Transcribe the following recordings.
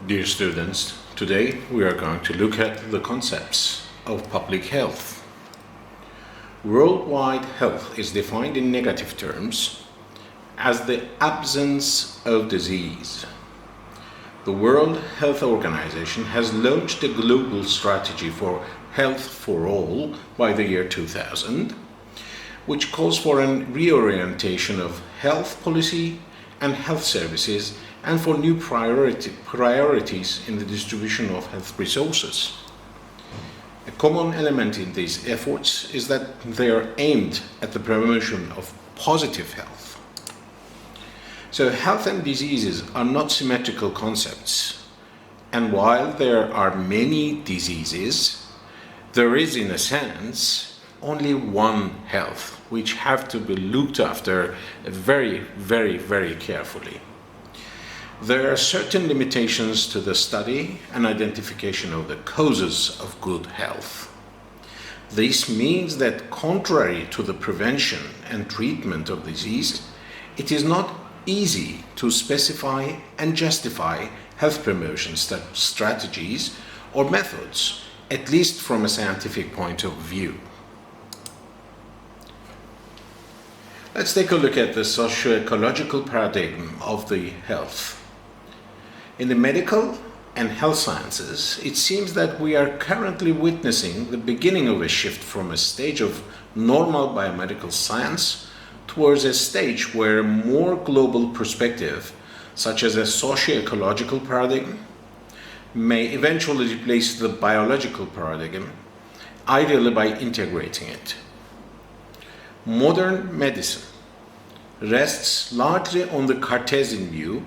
Dear students, today we are going to look at the concepts of public health. Worldwide health is defined in negative terms as the absence of disease. The World Health Organization has launched a global strategy for health for all by the year 2000, which calls for a reorientation of health policy and health services and for new priorities in the distribution of health resources. A common element in these efforts is that they are aimed at the promotion of positive health. So health and diseases are not symmetrical concepts, and while there are many diseases, there is, in a sense, only one health, which have to be looked after very carefully. There are certain limitations to the study and identification of the causes of good health. This means that contrary to the prevention and treatment of disease, it is not easy to specify and justify health promotion strategies or methods, at least from a scientific point of view. Let's take a look at the socio-ecological paradigm of the health. In the medical and health sciences, it seems that we are currently witnessing the beginning of a shift from a stage of normal biomedical science towards a stage where a more global perspective, such as a socio-ecological paradigm, may eventually replace the biological paradigm, ideally by integrating it. Modern medicine rests largely on the Cartesian view,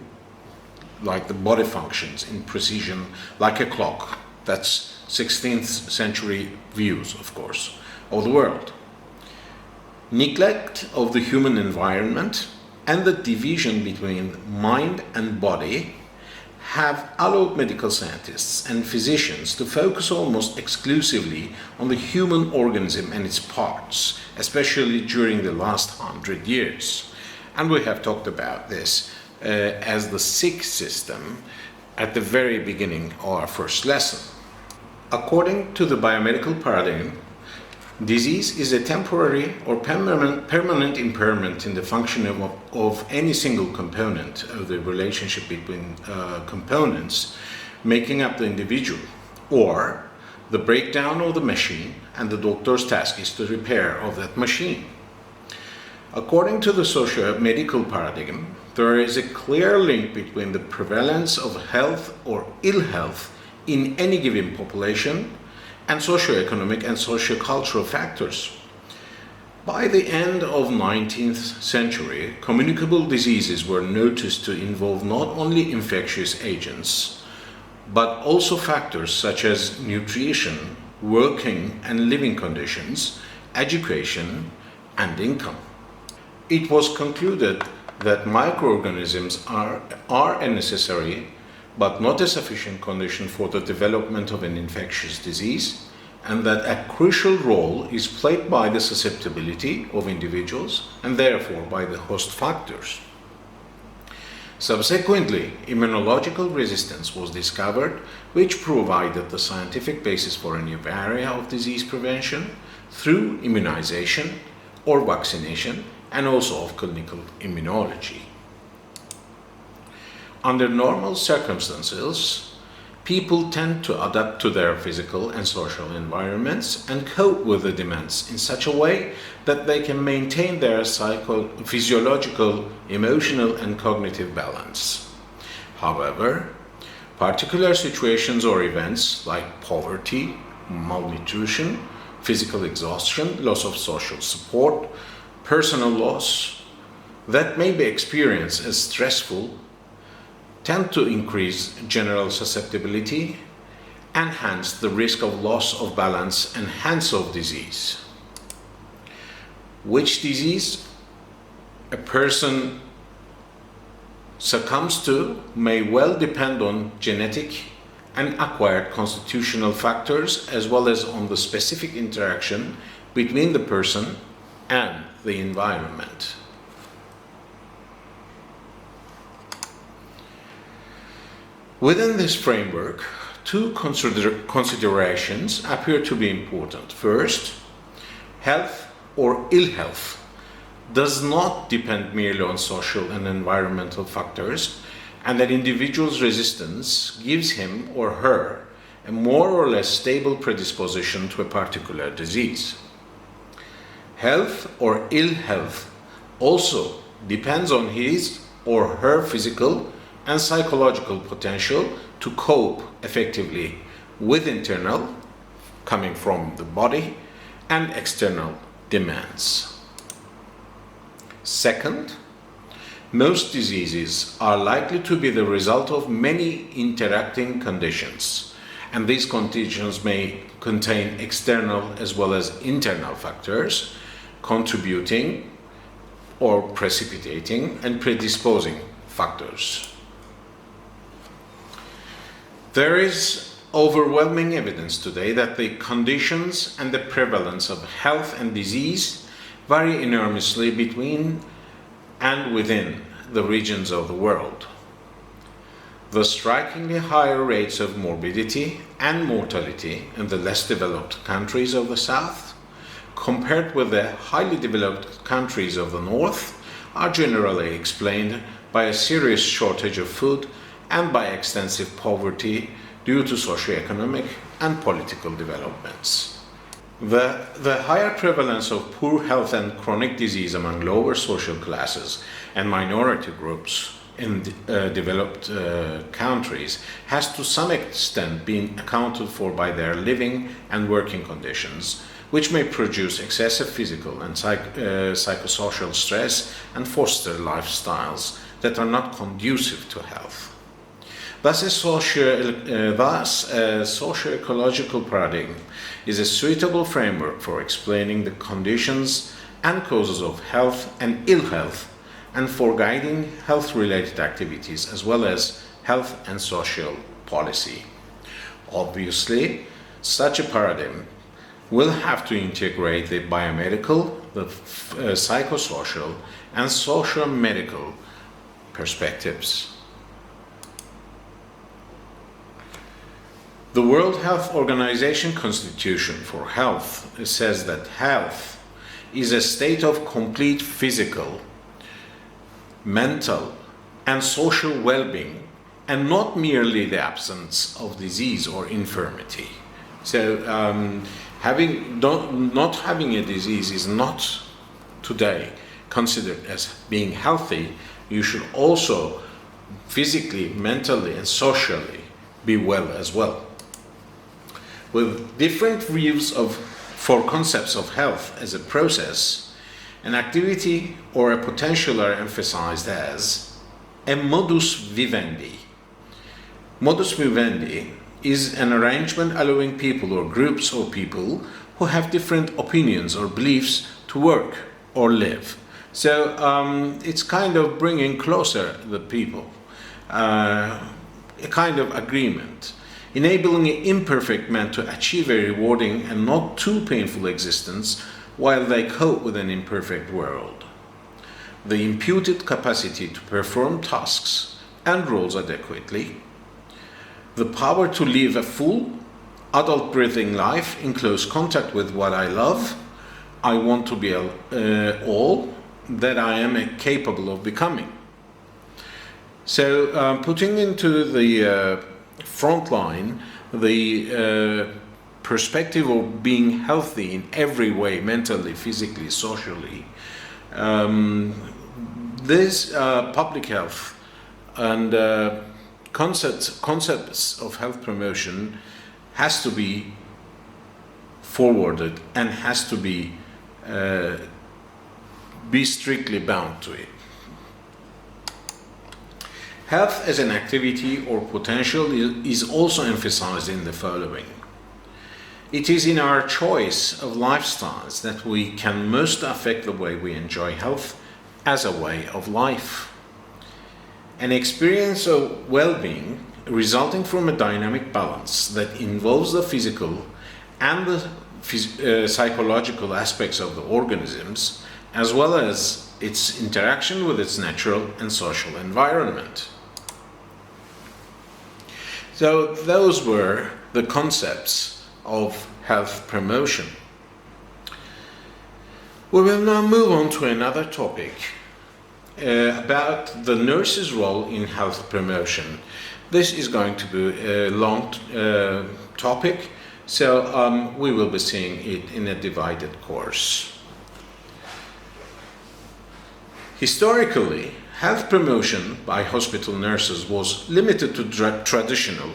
like the body functions in precision, like a clock. That's 16th century views, of course, of the world. Neglect of the human environment and the division between mind and body have allowed medical scientists and physicians to focus almost exclusively on the human organism and its parts, especially during the last 100 years. And we have talked about this as the sick system at the very beginning of our first lesson. According to the biomedical paradigm, disease is a temporary or permanent impairment in the functioning of any single component of the relationship between components making up the individual, or the breakdown of the machine, and the doctor's task is the repair of that machine. According to the socio-medical paradigm, there is a clear link between the prevalence of health or ill health in any given population and socio-economic and socio-cultural factors. By the end of 19th century, communicable diseases were noticed to involve not only infectious agents, but also factors such as nutrition, working and living conditions, education, and income. It was concluded that microorganisms are a necessary but not a sufficient condition for the development of an infectious disease, and that a crucial role is played by the susceptibility of individuals and therefore by the host factors. Subsequently, immunological resistance was discovered, which provided the scientific basis for a new area of disease prevention through immunization or vaccination, and also of clinical immunology. Under normal circumstances, people tend to adapt to their physical and social environments and cope with the demands in such a way that they can maintain their physiological, emotional, and cognitive balance. However, particular situations or events like poverty, malnutrition, physical exhaustion, loss of social support, personal loss that may be experienced as stressful tend to increase general susceptibility and hence the risk of loss of balance and hence of disease. Which disease a person succumbs to may well depend on genetic and acquired constitutional factors as well as on the specific interaction between the person and the environment. Within this framework, two considerations appear to be important. First, health or ill health does not depend merely on social and environmental factors, and that individual's resistance gives him or her a more or less stable predisposition to a particular disease. Health or ill health also depends on his or her physical and psychological potential to cope effectively with internal, coming from the body, and external demands. Second, most diseases are likely to be the result of many interacting conditions, and these conditions may contain external as well as internal factors contributing or precipitating and predisposing factors. There is overwhelming evidence today that the conditions and the prevalence of health and disease vary enormously between and within the regions of the world. The strikingly higher rates of morbidity and mortality in the less developed countries of the South, compared with the highly developed countries of the North, are generally explained by a serious shortage of food and by extensive poverty due to socioeconomic and political developments. The higher prevalence of poor health and chronic disease among lower social classes and minority groups in developed countries has to some extent been accounted for by their living and working conditions, which may produce excessive physical and psychosocial stress and foster lifestyles that are not conducive to health. Thus, a socio-ecological paradigm is a suitable framework for explaining the conditions and causes of health and ill health, and for guiding health-related activities as well as health and social policy. Obviously, such a paradigm will have to integrate the biomedical, the psychosocial, and socio-medical perspectives. The World Health Organization Constitution for Health says that health is a state of complete physical, mental, and social well-being, and not merely the absence of disease or infirmity. So not having a disease is not today considered as being healthy. You should also physically, mentally, and socially be well as well. With different views for concepts of health as a process, an activity or a potential are emphasized as a modus vivendi. Modus vivendi is an arrangement allowing people or groups of people who have different opinions or beliefs to work or live. So it's kind of bringing closer the people, a kind of agreement, enabling imperfect men to achieve a rewarding and not too painful existence while they cope with an imperfect world. The imputed capacity to perform tasks and roles adequately, the power to live a full, adult breathing life in close contact with what I love, I want to be all that I am capable of becoming. So putting into the front line the perspective of being healthy in every way, mentally, physically, socially, this public health and concepts of health promotion has to be forwarded and has to be strictly bound to it. Health as an activity or potential is also emphasized in the following. It is in our choice of lifestyles that we can most affect the way we enjoy health as a way of life. An experience of well-being resulting from a dynamic balance that involves the physical and the psychological aspects of the organisms, as well as its interaction with its natural and social environment. So those were the concepts of health promotion. We will now move on to another topic about the nurse's role in health promotion. This is going to be a long topic, so we will be seeing it in a divided course. Historically, health promotion by hospital nurses was limited to traditional,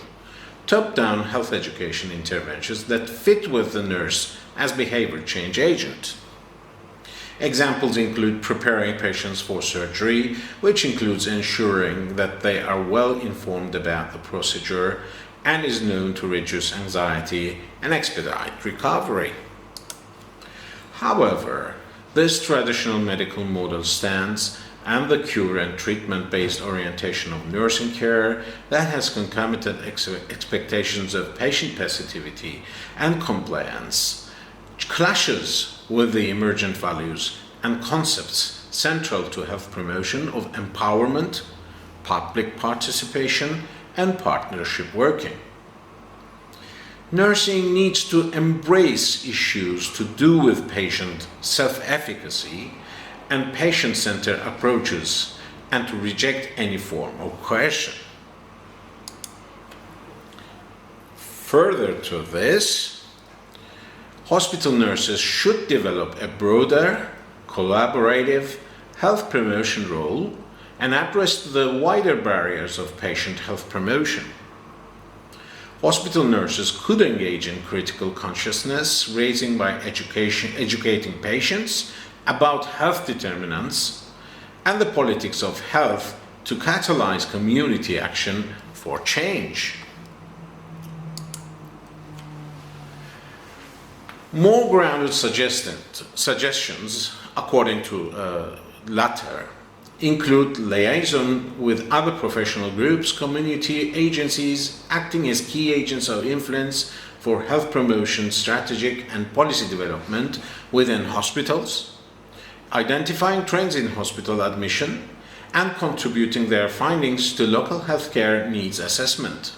top-down health education interventions that fit with the nurse as behavior change agent. Examples include preparing patients for surgery, which includes ensuring that they are well informed about the procedure and is known to reduce anxiety and expedite recovery. However, this traditional medical model stands, and the cure and treatment-based orientation of nursing care that has concomitant expectations of patient passivity and compliance clashes with the emergent values and concepts central to health promotion of empowerment, public participation, and partnership working. Nursing needs to embrace issues to do with patient self-efficacy and patient-centered approaches, and to reject any form of coercion. Further to this, hospital nurses should develop a broader, collaborative health promotion role and address the wider barriers of patient health promotion. Hospital nurses could engage in critical consciousness raising by educating patients about health determinants and the politics of health to catalyze community action for change. More grounded suggestions, according to latter, include liaison with other professional groups, community agencies acting as key agents of influence for health promotion, strategic and policy development within hospitals, identifying trends in hospital admission, and contributing their findings to local healthcare needs assessment.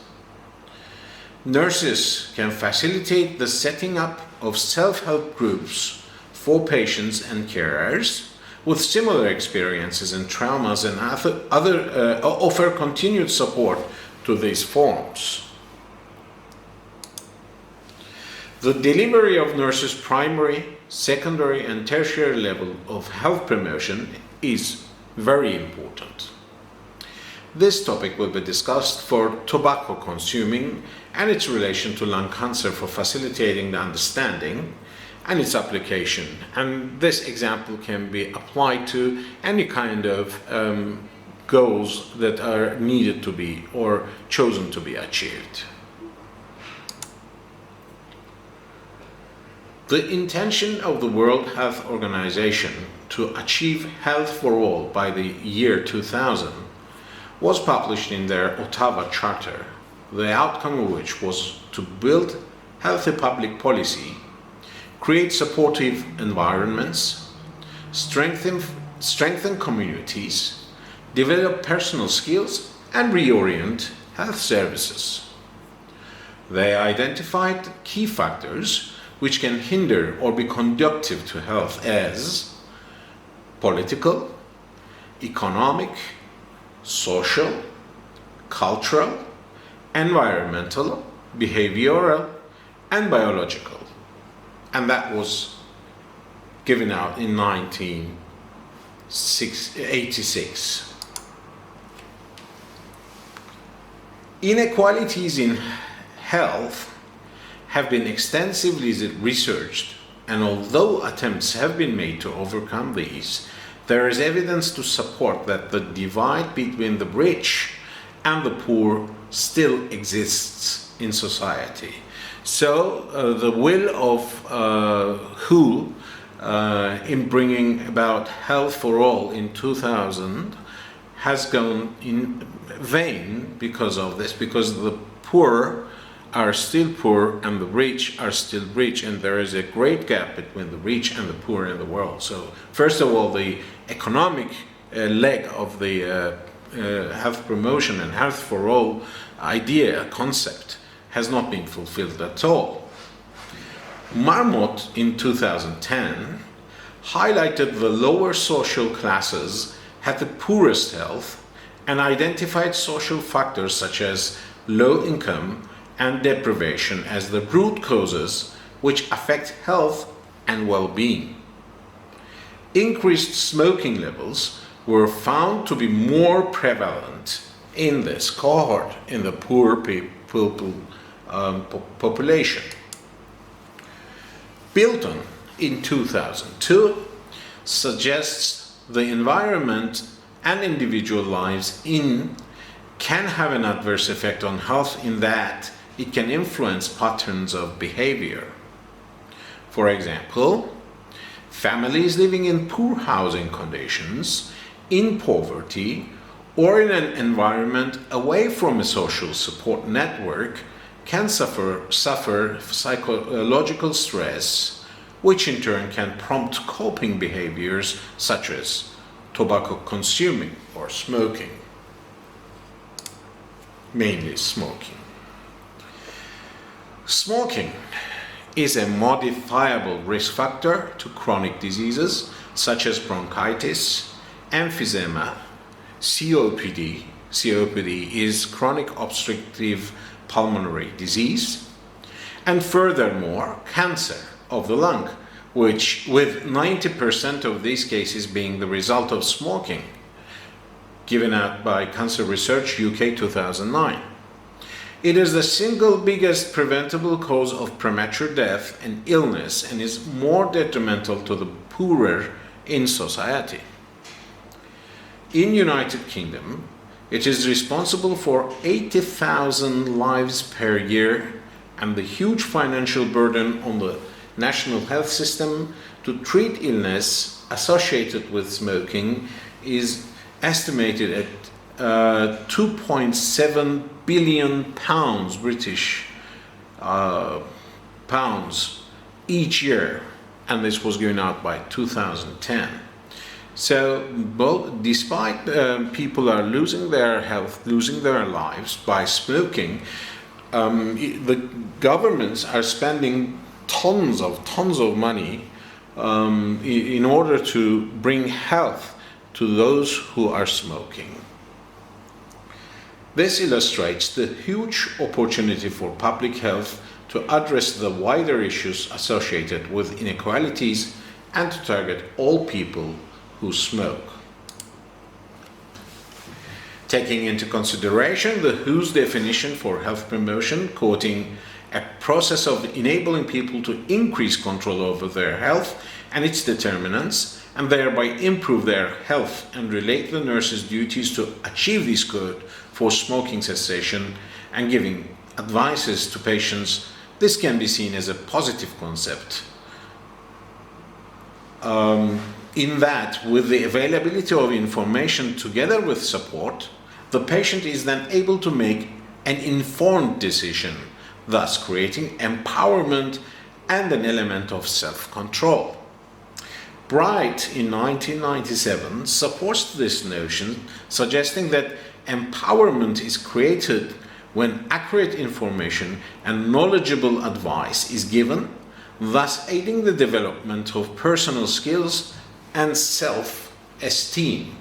Nurses can facilitate the setting up of self-help groups for patients and carers with similar experiences and traumas, and offer continued support to these forms. The delivery of nurses' primary, secondary, and tertiary level of health promotion is very important. This topic will be discussed for tobacco consuming and its relation to lung cancer for facilitating the understanding and its application. And this example can be applied to any kind of goals that are needed to be or chosen to be achieved. The intention of the World Health Organization to achieve health for all by the year 2000 was published in their Ottawa Charter, the outcome of which was to build healthy public policy, create supportive environments, strengthen communities, develop personal skills, and reorient health services. They identified key factors which can hinder or be conducive to health as political, economic, social, cultural, environmental, behavioral, and biological. And that was given out in 1986. Inequalities in health have been extensively researched, and although attempts have been made to overcome these, there is evidence to support that the divide between the rich and the poor still exists in society. So the will of WHO in bringing about health for all in 2000 has gone in vain because of this, because the poor are still poor and the rich are still rich, and there is a great gap between the rich and the poor in the world. So first of all, the economic leg of the health promotion and health for all idea, concept, has not been fulfilled at all. Marmot in 2010 highlighted the lower social classes had the poorest health and identified social factors such as low income and deprivation as the root causes which affect health and well-being. Increased smoking levels were found to be more prevalent in this cohort, in the poor population. Bilton in 2002 suggests the environment and individual lives in can have an adverse effect on health in that it can influence patterns of behavior. For example, families living in poor housing conditions, in poverty, or in an environment away from a social support network can suffer psychological stress, which in turn can prompt coping behaviors such as tobacco consuming or smoking, mainly smoking. Smoking is a modifiable risk factor to chronic diseases such as bronchitis, emphysema, COPD. COPD is chronic obstructive pulmonary disease, and furthermore, cancer of the lung, which with 90% of these cases being the result of smoking, given out by Cancer Research UK 2009. It is the single biggest preventable cause of premature death and illness and is more detrimental to the poorer in society. In United Kingdom, it is responsible for 80,000 lives per year, and the huge financial burden on the national health system to treat illness associated with smoking is estimated at 2.7 billion pounds, British pounds, each year, and this was given out by 2010. So, despite people are losing their health, losing their lives by smoking, the governments are spending tons of money in order to bring health to those who are smoking. This illustrates the huge opportunity for public health to address the wider issues associated with inequalities and to target all people who smoke. Taking into consideration the WHO's definition for health promotion, quoting a process of enabling people to increase control over their health and its determinants, and thereby improve their health and relate the nurse's duties to achieve this good for smoking cessation and giving advices to patients, this can be seen as a positive concept. In that, with the availability of information together with support, the patient is then able to make an informed decision, thus creating empowerment and an element of self-control. Bright in 1997 supports this notion, suggesting that empowerment is created when accurate information and knowledgeable advice is given, thus aiding the development of personal skills and self-esteem.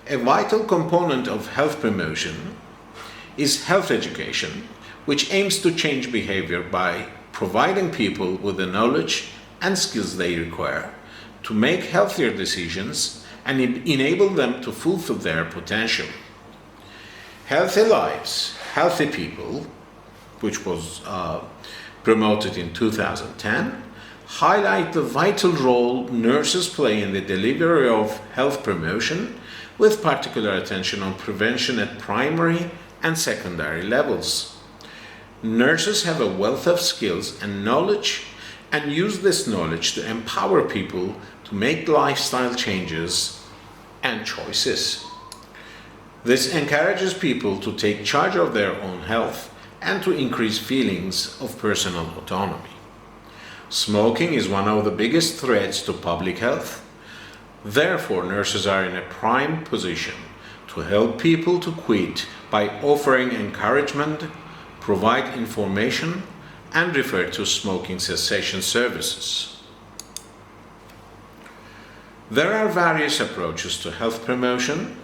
A vital component of health promotion is health education, which aims to change behavior by providing people with the knowledge and skills they require to make healthier decisions and enable them to fulfill their potential. Healthy lives, healthy people, which was promoted in 2010, highlight the vital role nurses play in the delivery of health promotion, with particular attention on prevention at primary and secondary levels. Nurses have a wealth of skills and knowledge and use this knowledge to empower people to make lifestyle changes and choices. This encourages people to take charge of their own health and to increase feelings of personal autonomy. Smoking is one of the biggest threats to public health. Therefore, nurses are in a prime position to help people to quit by offering encouragement, provide information, and refer to smoking cessation services. There are various approaches to health promotion.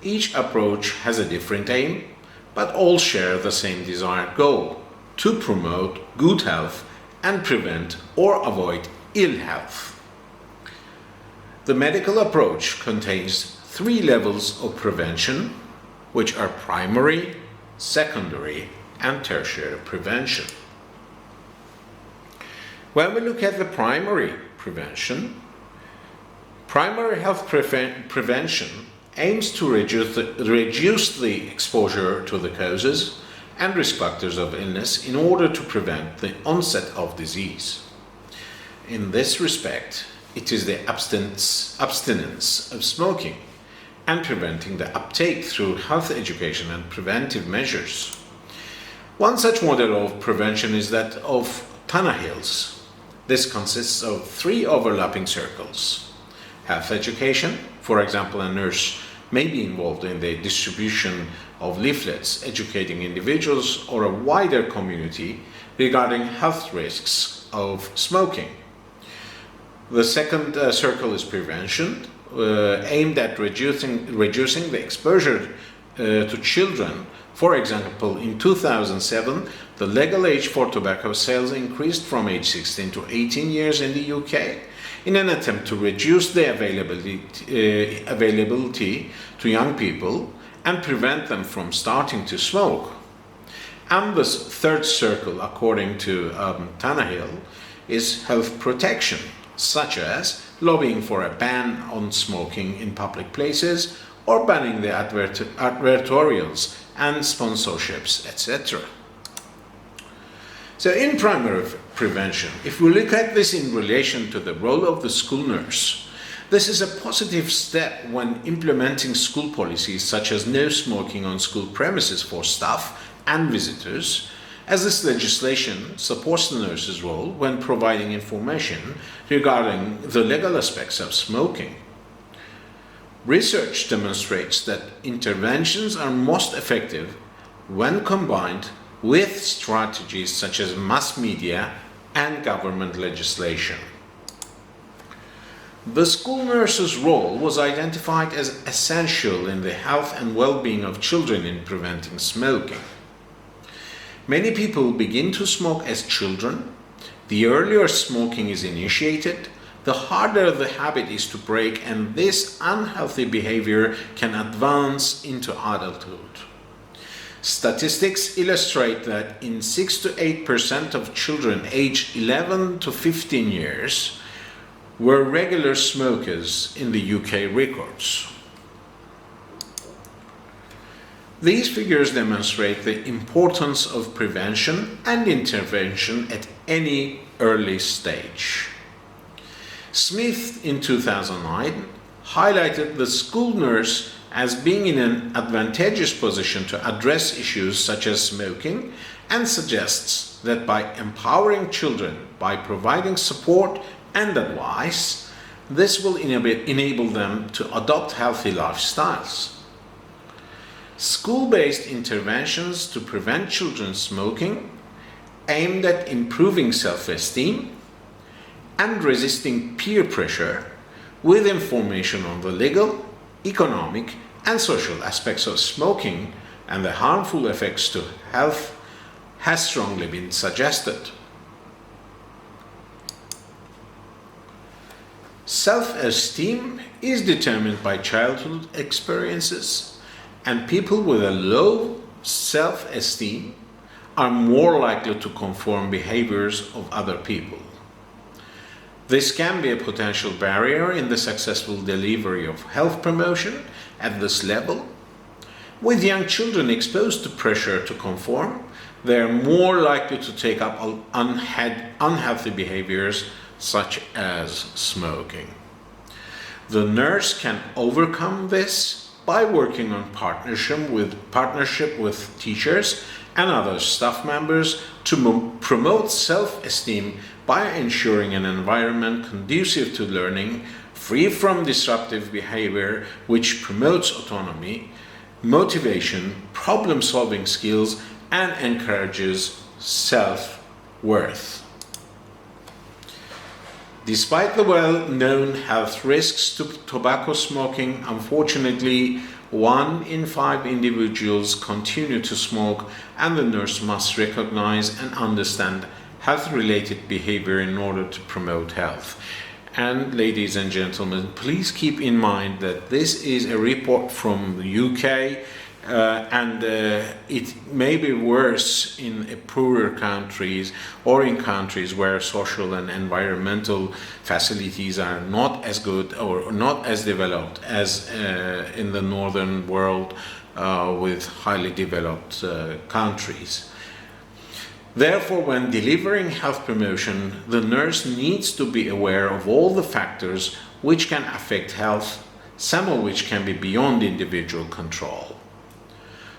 Each approach has a different aim, but all share the same desired goal: to promote good health and prevent or avoid ill health. The medical approach contains 3 levels of prevention, which are primary, secondary, and tertiary prevention. When we look at the primary prevention, primary health prevention aims to reduce the exposure to the causes and risk factors of illness in order to prevent the onset of disease. In this respect, it is the abstinence of smoking and preventing the uptake through health education and preventive measures. One such model of prevention is that of Tannehill's. This consists of 3 overlapping circles. Health education, for example, a nurse may be involved in the distribution of leaflets educating individuals or a wider community regarding health risks of smoking. The second circle is prevention, aimed at reducing the exposure to children. For example, in 2007, the legal age for tobacco sales increased from age 16 to 18 years in the UK in an attempt to reduce the availability to young people and prevent them from starting to smoke. And the third circle, according to Tannehill, is health protection, such as lobbying for a ban on smoking in public places or banning the advertorials and sponsorships, etc. So in primary prevention, if we look at this in relation to the role of the school nurse, this is a positive step when implementing school policies such as no smoking on school premises for staff and visitors, as this legislation supports the nurse's role when providing information regarding the legal aspects of smoking. Research demonstrates that interventions are most effective when combined with strategies such as mass media and government legislation. The school nurse's role was identified as essential in the health and well-being of children in preventing smoking. Many people begin to smoke as children. The earlier smoking is initiated, the harder the habit is to break, and this unhealthy behavior can advance into adulthood. Statistics illustrate that in 6 to 8% of children aged 11 to 15 years were regular smokers in the UK records. These figures demonstrate the importance of prevention and intervention at any early stage. Smith in 2009 highlighted the school nurse as being in an advantageous position to address issues such as smoking, and suggests that by empowering children by providing support and advice, this will enable them to adopt healthy lifestyles. School-based interventions to prevent children smoking, aimed at improving self-esteem and resisting peer pressure with information on the legal, economic, and social aspects of smoking and the harmful effects to health, has strongly been suggested. Self-esteem is determined by childhood experiences, and people with a low self-esteem are more likely to conform behaviors of other people. This can be a potential barrier in the successful delivery of health promotion at this level. With young children exposed to pressure to conform, they are more likely to take up unhealthy behaviors such as smoking. The nurse can overcome this by working on partnership with teachers and other staff members to promote self-esteem by ensuring an environment conducive to learning free from disruptive behavior which promotes autonomy, motivation, problem-solving skills, and encourages self-worth. Despite the well-known health risks to tobacco smoking, unfortunately, 1 in 5 individuals continue to smoke, and the nurse must recognize and understand health-related behavior in order to promote health. And ladies and gentlemen, please keep in mind that this is a report from the UK, and it may be worse in poorer countries or in countries where social and environmental facilities are not as good or not as developed as in the northern world with highly developed countries. Therefore, when delivering health promotion, the nurse needs to be aware of all the factors which can affect health, some of which can be beyond individual control.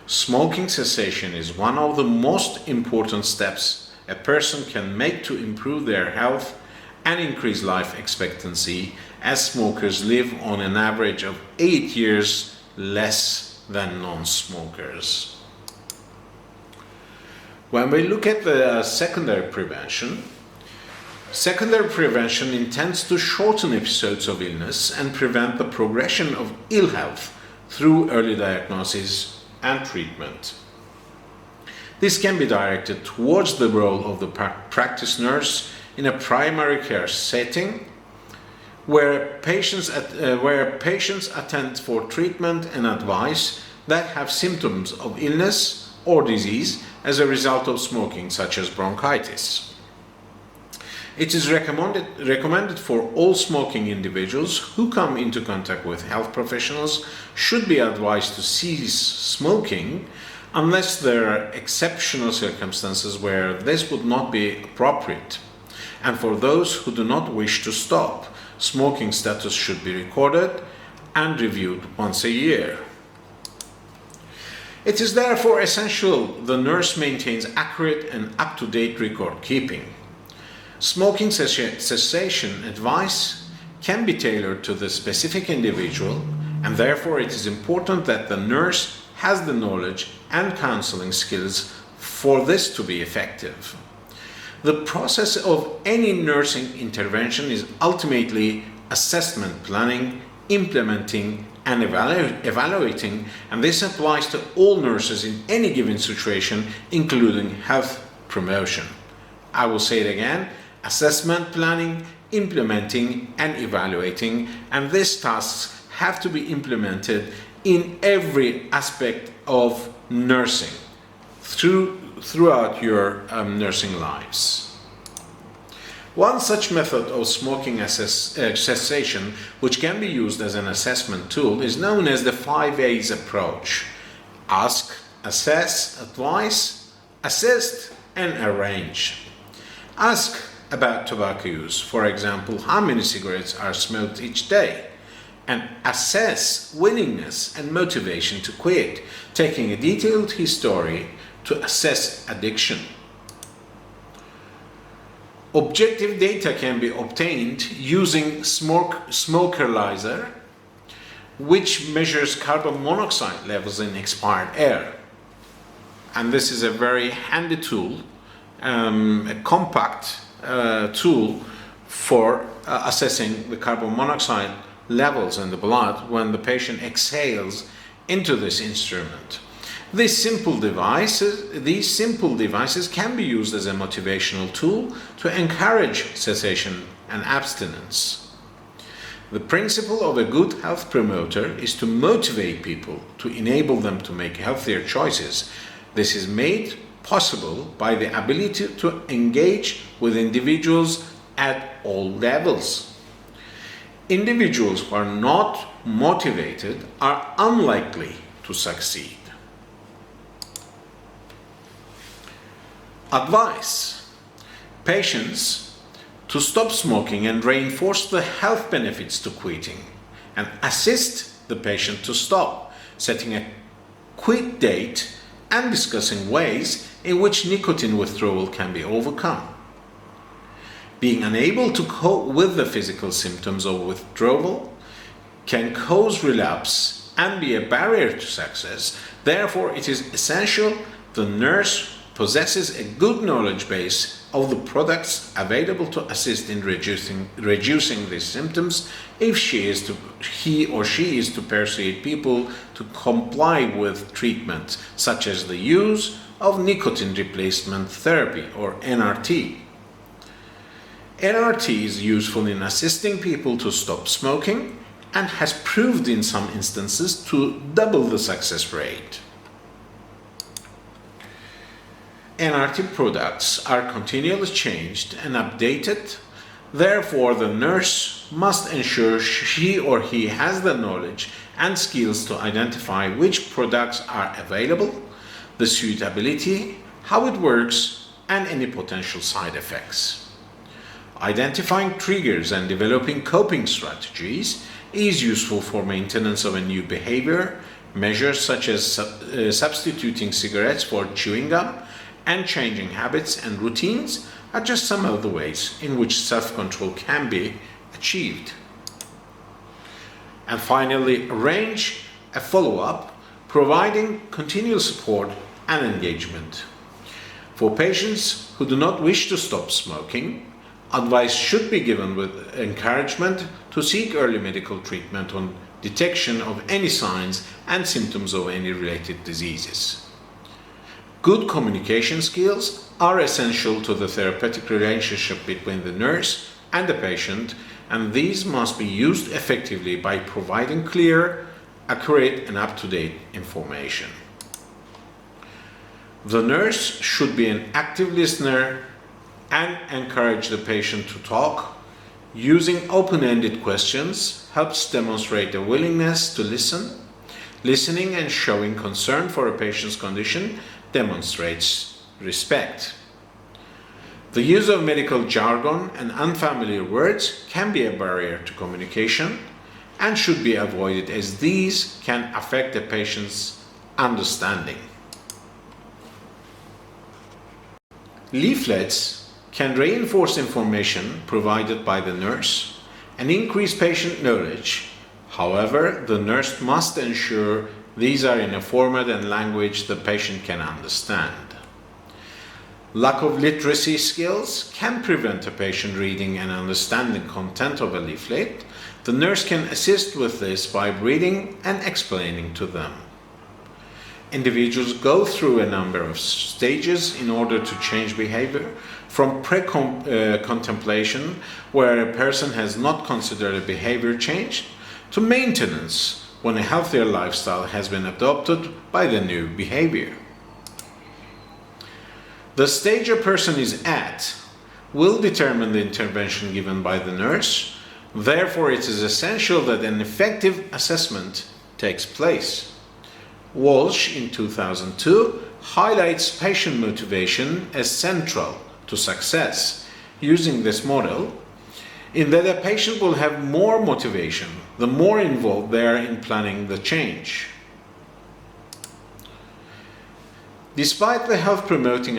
Smoking cessation is one of the most important steps a person can make to improve their health and increase life expectancy, as smokers live on an average of 8 years less than non-smokers. When we look at the secondary prevention intends to shorten episodes of illness and prevent the progression of ill health through early diagnosis and treatment. This can be directed towards the role of the practice nurse in a primary care setting where patients attend for treatment and advice that have symptoms of illness or disease as a result of smoking, such as bronchitis. It is recommended for all smoking individuals who come into contact with health professionals should be advised to cease smoking unless there are exceptional circumstances where this would not be appropriate. And for those who do not wish to stop, smoking status should be recorded and reviewed once a year. It is therefore essential the nurse maintains accurate and up-to-date record keeping. Smoking cessation advice can be tailored to the specific individual, and therefore it is important that the nurse has the knowledge and counseling skills for this to be effective. The process of any nursing intervention is ultimately assessment planning, implementing, and evaluating, and this applies to all nurses in any given situation, including health promotion. I will say it again: assessment planning, implementing, and evaluating, and these tasks have to be implemented in every aspect of nursing throughout your nursing lives. One such method of smoking cessation, which can be used as an assessment tool, is known as the 5 A's approach: ask, assess, advise, assist, and arrange. Ask about tobacco use, for example, how many cigarettes are smoked each day, and assess willingness and motivation to quit, taking a detailed history to assess addiction. Objective data can be obtained using Smokerlyzer, which measures carbon monoxide levels in expired air. And this is a very handy tool, a compact tool for assessing the carbon monoxide levels in the blood when the patient exhales into this instrument. These simple devices can be used as a motivational tool to encourage cessation and abstinence. The principle of a good health promoter is to motivate people, to enable them to make healthier choices. This is made possible by the ability to engage with individuals at all levels. Individuals who are not motivated are unlikely to succeed. Advice: patients to stop smoking and reinforce the health benefits to quitting, and assist the patient to stop, setting a quit date and discussing ways in which nicotine withdrawal can be overcome. Being unable to cope with the physical symptoms of withdrawal can cause relapse and be a barrier to success. Therefore, it is essential the nurse possesses a good knowledge base of the products available to assist in reducing these symptoms if he or she is to persuade people to comply with treatment, such as the use of nicotine replacement therapy or NRT. NRT is useful in assisting people to stop smoking and has proved in some instances to double the success rate. NRT products are continually changed and updated. Therefore, the nurse must ensure she or he has the knowledge and skills to identify which products are available, the suitability, how it works, and any potential side effects. Identifying triggers and developing coping strategies is useful for maintenance of a new behavior. Measures such as substituting cigarettes for chewing gum and changing habits and routines are just some of the ways in which self-control can be achieved. And finally, arrange a follow-up, providing continual support and engagement. For patients who do not wish to stop smoking, advice should be given with encouragement to seek early medical treatment on detection of any signs and symptoms of any related diseases. Good communication skills are essential to the therapeutic relationship between the nurse and the patient, and these must be used effectively by providing clear, accurate, and up-to-date information. The nurse should be an active listener and encourage the patient to talk. Using open-ended questions helps demonstrate a willingness to listen. Listening and showing concern for a patient's condition demonstrates respect. The use of medical jargon and unfamiliar words can be a barrier to communication and should be avoided, as these can affect the patient's understanding. Leaflets can reinforce information provided by the nurse and increase patient knowledge. However, the nurse must ensure these are in a format and language the patient can understand. Lack of literacy skills can prevent a patient reading and understanding content of a leaflet. The nurse can assist with this by reading and explaining to them. Individuals go through a number of stages in order to change behavior, from pre-contemplation, where a person has not considered a behavior change, to maintenance, when a healthier lifestyle has been adopted by the new behavior. The stage a person is at will determine the intervention given by the nurse. Therefore, it is essential that an effective assessment takes place. Walsh, in 2002, highlights patient motivation as central to success. Using this model, in that a patient will have more motivation the more involved they are in planning the change. Despite the health promoting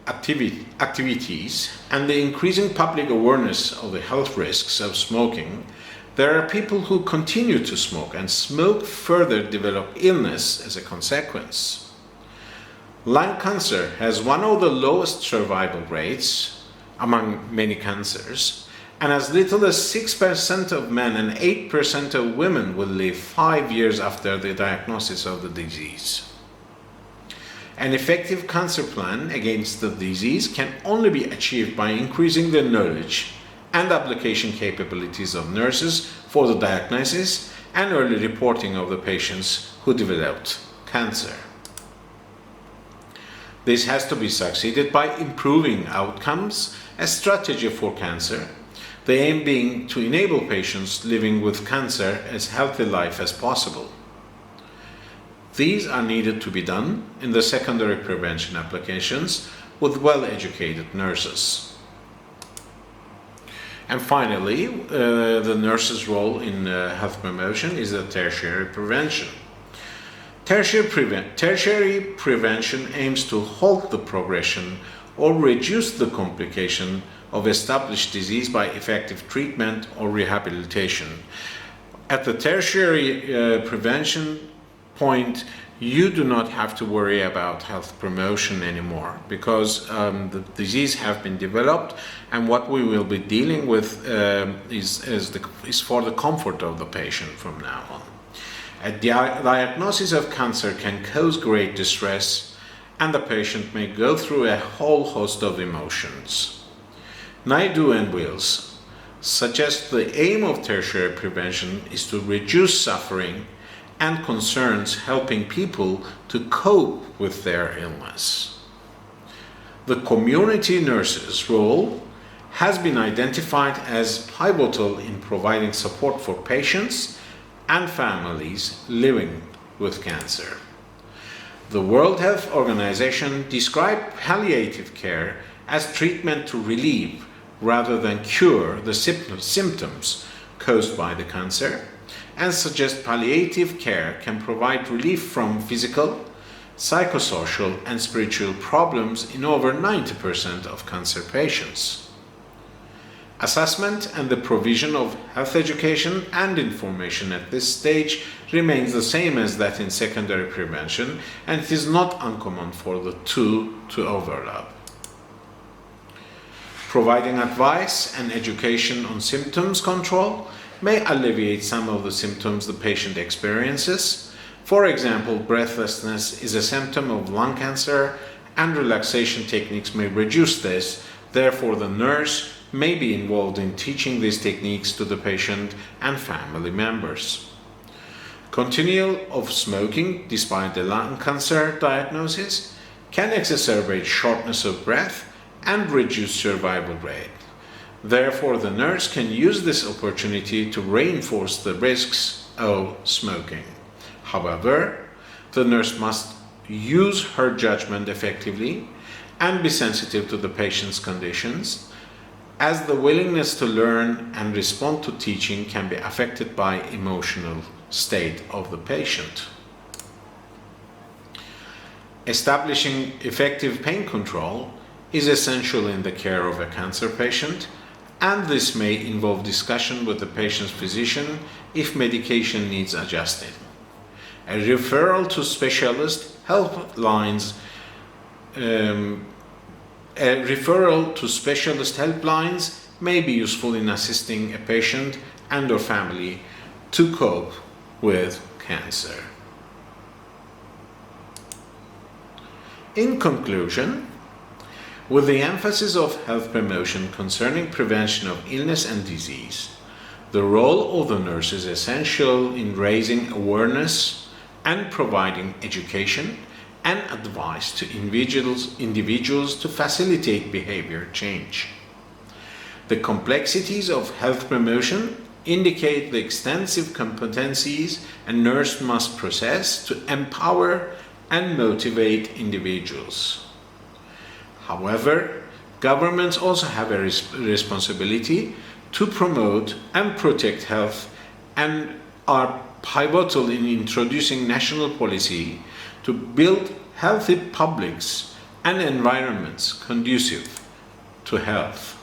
activities and the increasing public awareness of the health risks of smoking, there are people who continue to smoke and further develop illness as a consequence. Lung cancer has one of the lowest survival rates among many cancers, and as little as 6% of men and 8% of women will live 5 years after the diagnosis of the disease. An effective cancer plan against the disease can only be achieved by increasing the knowledge and application capabilities of nurses for the diagnosis and early reporting of the patients who developed cancer. This has to be succeeded by improving outcomes, a strategy for cancer, the aim being to enable patients living with cancer as healthy life as possible. These are needed to be done in the secondary prevention applications with well-educated nurses. And finally, the nurse's role in health promotion is the tertiary prevention. Tertiary prevention aims to halt the progression or reduce the complication of established disease by effective treatment or rehabilitation. At the tertiary prevention point, you do not have to worry about health promotion anymore, because the disease have been developed, and what we will be dealing with is for the comfort of the patient from now on. A diagnosis of cancer can cause great distress, and the patient may go through a whole host of emotions. Naidu and Wills suggest the aim of tertiary prevention is to reduce suffering and concerns, helping people to cope with their illness. The community nurse's role has been identified as pivotal in providing support for patients and families living with cancer. The World Health Organization described palliative care as treatment to relieve rather than cure the symptoms caused by the cancer, and suggest palliative care can provide relief from physical, psychosocial, and spiritual problems in over 90% of cancer patients. Assessment and the provision of health education and information at this stage remains the same as that in secondary prevention, and it is not uncommon for the two to overlap. Providing advice and education on symptoms control may alleviate some of the symptoms the patient experiences. For example, breathlessness is a symptom of lung cancer, and relaxation techniques may reduce this. Therefore, the nurse may be involved in teaching these techniques to the patient and family members. Continual of smoking, despite the lung cancer diagnosis, can exacerbate shortness of breath and reduce survival rate. Therefore, the nurse can use this opportunity to reinforce the risks of smoking. However, the nurse must use her judgment effectively and be sensitive to the patient's conditions, as the willingness to learn and respond to teaching can be affected by emotional state of the patient. Establishing effective pain control is essential in the care of a cancer patient, and this may involve discussion with the patient's physician if medication needs adjusting. A referral to specialist helplines may be useful in assisting a patient and or family to cope with cancer. In conclusion, with the emphasis of health promotion concerning prevention of illness and disease, the role of the nurse is essential in raising awareness and providing education and advice to individuals to facilitate behavior change. The complexities of health promotion indicate the extensive competencies a nurse must possess to empower and motivate individuals. However, governments also have a responsibility to promote and protect health and are pivotal in introducing national policy to build healthy publics and environments conducive to health.